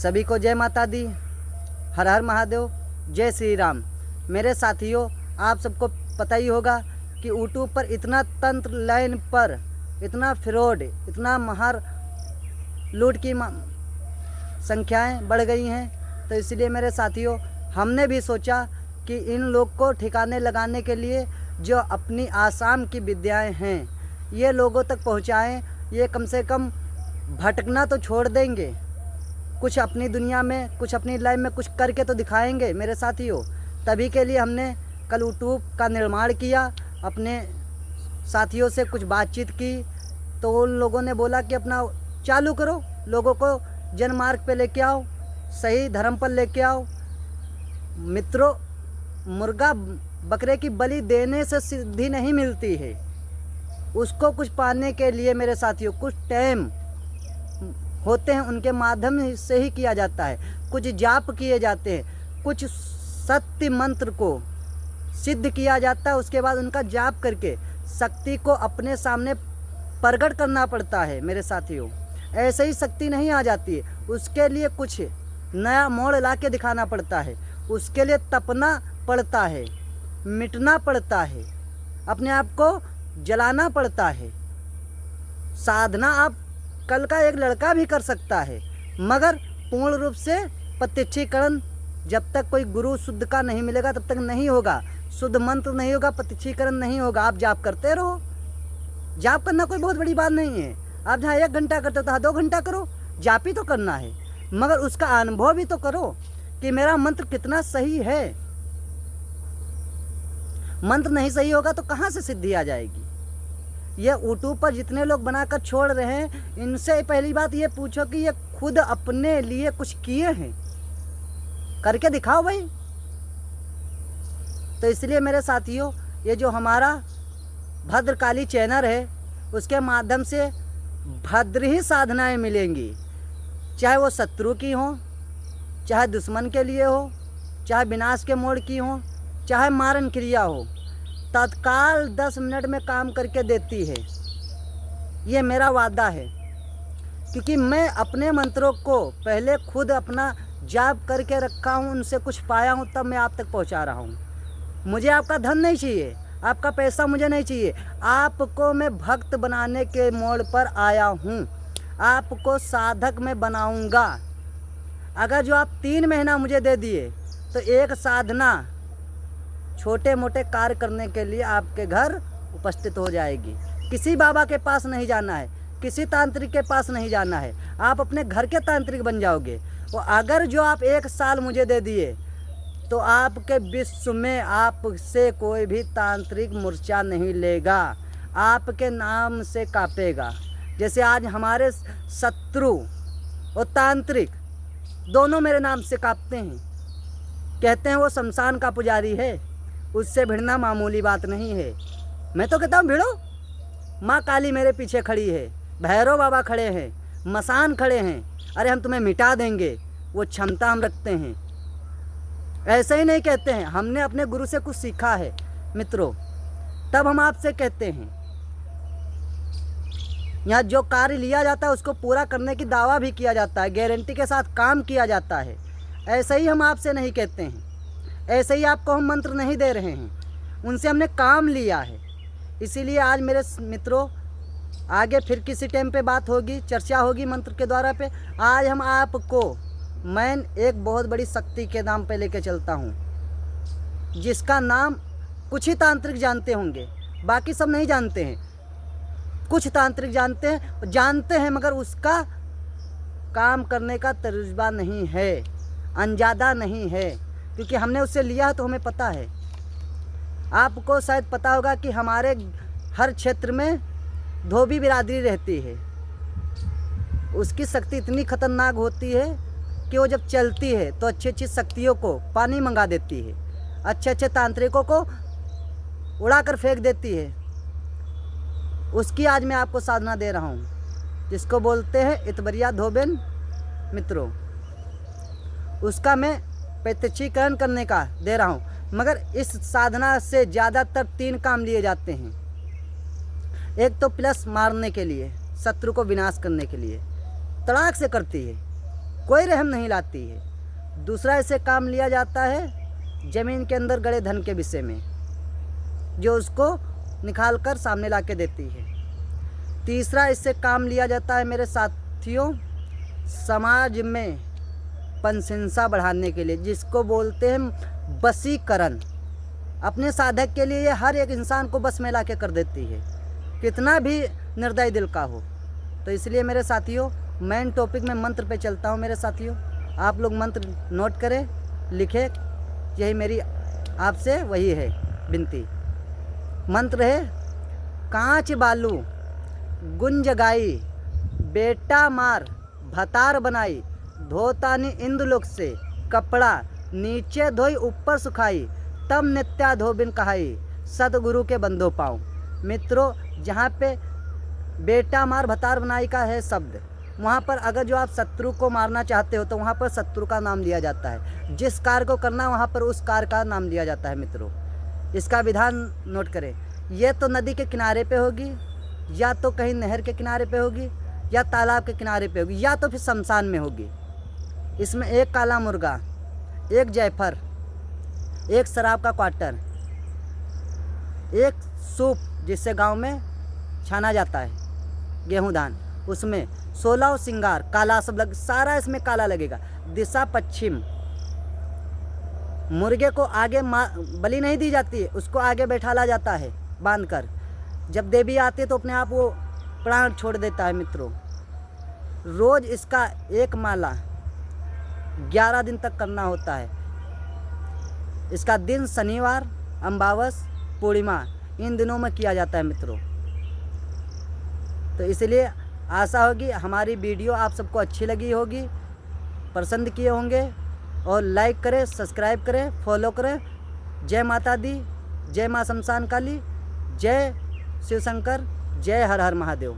सभी को जय माता दी, हर हर महादेव, जय श्री राम। मेरे साथियों, आप सबको पता ही होगा कि यूट्यूब पर इतना तंत्र लाइन पर इतना फ्रॉड, इतना महार लूट की संख्याएं बढ़ गई हैं। तो इसलिए मेरे साथियों, हमने भी सोचा कि इन लोग को ठिकाने लगाने के लिए जो अपनी आसाम की विद्याएं हैं ये लोगों तक पहुंचाएं। ये कम से कम भटकना तो छोड़ देंगे, कुछ अपनी दुनिया में, कुछ अपनी लाइफ में कुछ करके तो दिखाएंगे मेरे साथियों। तभी के लिए हमने कल यूट्यूब का निर्माण किया, अपने साथियों से कुछ बातचीत की। तो उन लोगों ने बोला कि अपना चालू करो, लोगों को जनमार्ग पे लेके आओ, सही धर्म पर लेके आओ। मित्रों, मुर्गा बकरे की बलि देने से सिद्धि नहीं मिलती है, उसको कुछ पाने के लिए मेरे साथियों कुछ टाइम होते हैं, उनके माध्यम से ही किया जाता है। कुछ जाप किए जाते हैं, कुछ सत्य मंत्र को सिद्ध किया जाता है। उसके बाद उनका जाप करके शक्ति को अपने सामने प्रकट करना पड़ता है मेरे साथियों। ऐसे ही शक्ति नहीं आ जाती है, उसके लिए कुछ नया मोड़ ला के दिखाना पड़ता है, उसके लिए तपना पड़ता है, मिटना पड़ता है, अपने आप को जलाना पड़ता है। साधना आप कल का एक लड़का भी कर सकता है, मगर पूर्ण रूप से प्रत्यक्षीकरण जब तक कोई गुरु शुद्ध का नहीं मिलेगा तब तक नहीं होगा। शुद्ध मंत्र नहीं होगा, प्रत्यक्षीकरण नहीं होगा। आप जाप करते रहो, जाप करना कोई बहुत बड़ी बात नहीं है। आप जहाँ 1 घंटा करते हो तो 2 घंटा करो, जाप ही तो करना है, मगर उसका अनुभव भी तो करो कि मेरा मंत्र कितना सही है। मंत्र नहीं सही होगा तो कहाँ से सिद्धि आ जाएगी। ये यूट्यूब पर जितने लोग बनाकर छोड़ रहे हैं, इनसे पहली बात ये पूछो कि ये खुद अपने लिए कुछ किए हैं, करके दिखाओ भाई। तो इसलिए मेरे साथियों, ये जो हमारा भद्रकाली चैनल है उसके माध्यम से भद्र ही साधनाएं मिलेंगी, चाहे वो शत्रु की हो, चाहे दुश्मन के लिए हो, चाहे विनाश के मोड़ की हो, चाहे मारन क्रिया हो, तत्काल 10 मिनट में काम करके देती है। ये मेरा वादा है, क्योंकि मैं अपने मंत्रों को पहले खुद अपना जाप करके रखा हूँ, उनसे कुछ पाया हूँ, तब मैं आप तक पहुँचा रहा हूँ। मुझे आपका धन नहीं चाहिए, आपका पैसा मुझे नहीं चाहिए, आपको मैं भक्त बनाने के मोड़ पर आया हूँ, आपको साधक मैं बनाऊँगा। अगर जो आप 3 महीना मुझे दे दिए तो एक साधना छोटे मोटे कार्य करने के लिए आपके घर उपस्थित हो जाएगी। किसी बाबा के पास नहीं जाना है, किसी तांत्रिक के पास नहीं जाना है, आप अपने घर के तांत्रिक बन जाओगे। और अगर जो आप 1 साल मुझे दे दिए तो आपके विश्व में आपसे कोई भी तांत्रिक मूर्छा नहीं लेगा, आपके नाम से कांपेगा। जैसे आज हमारे शत्रु और तांत्रिक दोनों मेरे नाम से कांपते हैं, कहते हैं वो शमशान का पुजारी है। उससे भिड़ना मामूली बात नहीं है। मैं तो कहता हूँ भिड़ो, माँ काली मेरे पीछे खड़ी है, भैरव बाबा खड़े हैं, मसान खड़े हैं, अरे हम तुम्हें मिटा देंगे, वो क्षमता हम रखते हैं। ऐसे ही नहीं कहते हैं, हमने अपने गुरु से कुछ सीखा है मित्रों, तब हम आपसे कहते हैं। यहाँ जो कार्य लिया जाता है उसको पूरा करने की दावा भी किया जाता है, गारंटी के साथ काम किया जाता है। ऐसे ही हम आपसे नहीं कहते हैं, ऐसे ही आपको हम मंत्र नहीं दे रहे हैं, उनसे हमने काम लिया है। इसीलिए आज मेरे मित्रों, आगे फिर किसी टाइम पे बात होगी, चर्चा होगी मंत्र के द्वारा पे। आज हम आपको मैं एक बहुत बड़ी शक्ति के नाम पे लेके चलता हूँ, जिसका नाम कुछ ही तांत्रिक जानते होंगे, बाकी सब नहीं जानते हैं। कुछ तांत्रिक जानते हैं मगर उसका काम करने का तजुर्बा नहीं है, अंजादा नहीं है, क्योंकि हमने उससे लिया है तो हमें पता है। आपको शायद पता होगा कि हमारे हर क्षेत्र में धोबी बिरादरी रहती है, उसकी शक्ति इतनी खतरनाक होती है कि वो जब चलती है तो अच्छी अच्छी शक्तियों को पानी मंगा देती है, अच्छे अच्छे तांत्रिकों को उड़ा कर फेंक देती है। उसकी आज मैं आपको साधना दे रहा हूँ, जिसको बोलते हैं इतबरिया धोबेन मित्रों। उसका मैं प्रत्यक्षीकरण करने का दे रहा हूँ, मगर इस साधना से ज़्यादातर 3 काम लिए जाते हैं। एक तो प्लस मारने के लिए, शत्रु को विनाश करने के लिए तड़ाक से करती है, कोई रहम नहीं लाती है। दूसरा इससे काम लिया जाता है ज़मीन के अंदर गड़े धन के विषय में, जो उसको निकाल कर सामने ला के देती है। तीसरा इससे काम लिया जाता है मेरे साथियों समाज में प्रशंसा बढ़ाने के लिए, जिसको बोलते हैं वशीकरण। अपने साधक के लिए ये हर एक इंसान को बस में ला के कर देती है, कितना भी निर्दयी दिल का हो। तो इसलिए मेरे साथियों मेन टॉपिक में मंत्र पे चलता हूँ। मेरे साथियों आप लोग मंत्र नोट करें, लिखें, यही मेरी आपसे वही है विनती। मंत्र है कांच बालू गुंज गाई, बेटा मार भतार बनाई, धोतानी इंद्रलोक से कपड़ा, नीचे धोई ऊपर सुखाई, तब नित्या धोबिन कहाई, सतगुरु के बंधो पाऊँ। मित्रों जहाँ पे बेटा मार भतार बनाई का है शब्द, वहाँ पर अगर जो आप शत्रु को मारना चाहते हो तो वहाँ पर शत्रु का नाम लिया जाता है। जिस कार्य को करना वहाँ पर उस कार्य का नाम लिया जाता है। मित्रों इसका विधान नोट करें। ये तो नदी के किनारे पे होगी, या तो कहीं नहर के किनारे पे होगी, या तालाब के किनारे पे होगी, या तो फिर शमशान में होगी। इसमें एक काला मुर्गा, एक जायफल, एक शराब का क्वार्टर, एक सूप जिससे गांव में छाना जाता है गेहूं धान, उसमें 16 श्रृंगार काला सब लग, सारा इसमें काला लगेगा। दिशा पश्चिम। मुर्गे को आगे बलि नहीं दी जाती है, उसको आगे बैठाला जाता है बांधकर। जब देवी आती है तो अपने आप वो प्राण छोड़ देता है। मित्रों रोज इसका एक माला 11 दिन तक करना होता है। इसका दिन शनिवार, अमावस, पूर्णिमा इन दिनों में किया जाता है। मित्रों तो इसलिए आशा होगी हमारी वीडियो आप सबको अच्छी लगी होगी, पसंद किए होंगे, और लाइक करें, सब्सक्राइब करें, फॉलो करें। जय माता दी, जय माँ शमशान काली, जय शिव शंकर, जय हर हर महादेव।